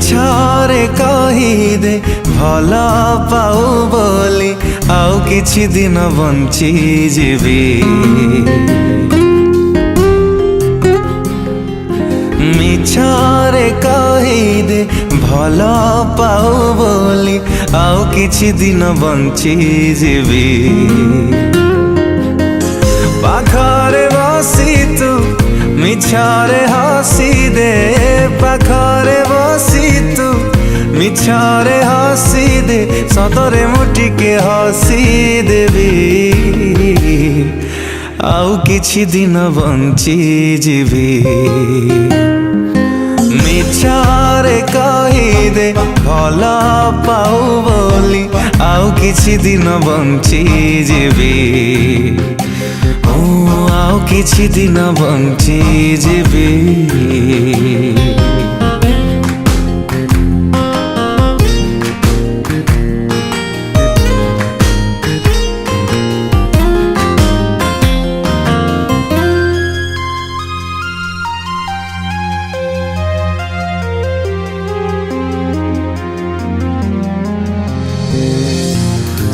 ମିଛରେ କହିଦେ ଭଲ ପାଉ ବୋଲି ଆଉ କିଛି ଦିନ ବଞ୍ଚିଯିବି। ମିଛରେ କହିଦେ ଭଲ ପାଉ ବୋଲି ଆଉ କିଛି ଦିନ ବଞ୍ଚିଯିବି। ପାଖରେ ବସି ତୁ ମିଛରେ ହସି ଦେ, ପାଖରେ ବସି ତୁ ମିଛରେ ହସି ଦେ, ସତରେ ମୁଁ ଟିକେ ହସି ଦେବି। ଆଉ କିଛି ଦିନ ବଞ୍ଚିଯିବି। ମିଛରେ କହିଦେ ଭଲ ପାଉ ବୋଲି ଆଉ କିଛି ଦିନ ବଞ୍ଚିଯିବି। ଆଉ କିଛି ଦିନ ବଞ୍ଚିଯିବି।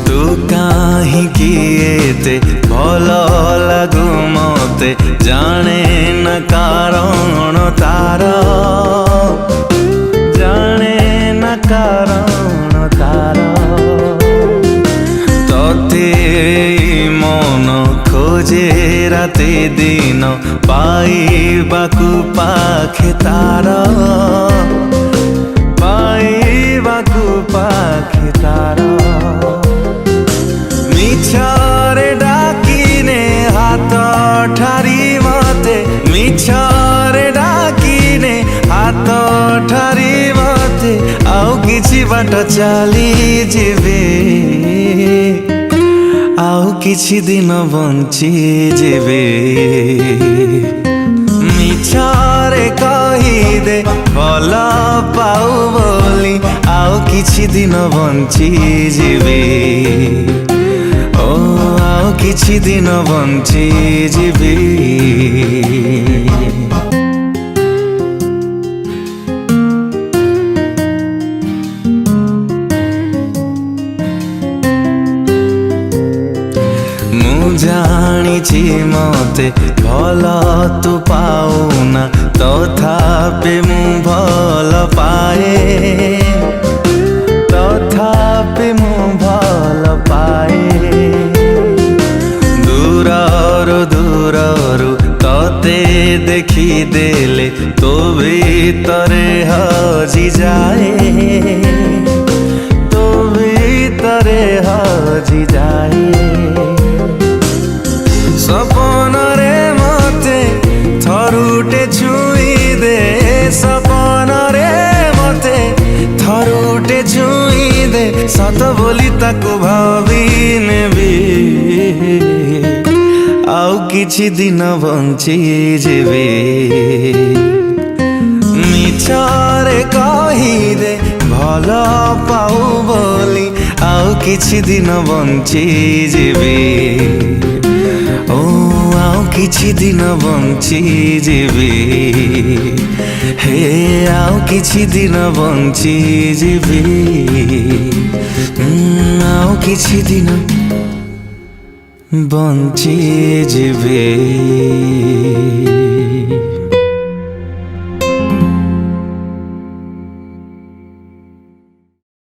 ତୁ କାହିଁକି ଏତେ ଭଲ ଲାଗୁ ମତେ, ଜାଣେ ନା କାରଣ ତାର, ଜାଣେ ନା କାରଣ ତାର। ତତେ ମନ ଖୋଜେ ରାତି ଦିନ, ପାଇବାକୁ ପାଖେ ତାର, ପାଇବାକୁ ପାଖେ ତାର। ମିଛରେ ଡାକିନେ ହାତ ଠାରି ମତେ, ମିଛରେ ଡାକିନେ ହାତ ଠାରି ମତେ, ଆଉ କିଛି ବାଟ ଚାଲିଯିବେ। ଆଉ କିଛି ଦିନ ବଞ୍ଚିଯିବେ। ମିଛରେ କହିଦେ ଭଲ ପାଉ ବୋଲି ଆଉ କିଛି ଦିନ ବଞ୍ଚିଯିବେ। ଆଉ କିଛି ଦିନ ବଞ୍ଚିଯିବି। ମୁଁ ଜାଣିଛି ମତେ ଭଲ ତୁ ପାଉନା, ତଥାପି ମୁଁ ଭଲ ପାଏ, ତଥାପି ମୁଁ ଭଲ ପାଏ। ଦୂରରୁ ଦୂରରୁ ତତେ ଦେଖିଦେଲେ ତୋ ଭିତରେ ହଜିଯାଏ, ତୋ ଭିତରେ ହଜିଯାଏ। ସପନରେ ମତେ ଥରୁଟେ ଛୁଇଁ ଦେ, ସପନରେ ମତେ ଥରୁଟେ ଛୁଇଁ ଦେ, ସତ ବୋଲି ତାକୁ ଭାବି ନେବି। ଆଉ କିଛି ଦିନ ବଞ୍ଚିଯିବି। ମିଛରେ କହିଦେ ଭଲ ପାଉ ବୋଲି ଆଉ କିଛି ଦିନ ବଞ୍ଚିଯିବି। ଆଉ କିଛି ଦିନ ବଞ୍ଚିଯିବି। ହେ ଆଉ କିଛି ଦିନ ବଞ୍ଚିଯିବି। ଆଉ କିଛି ଦିନ ବଞ୍ଚିଯିବି।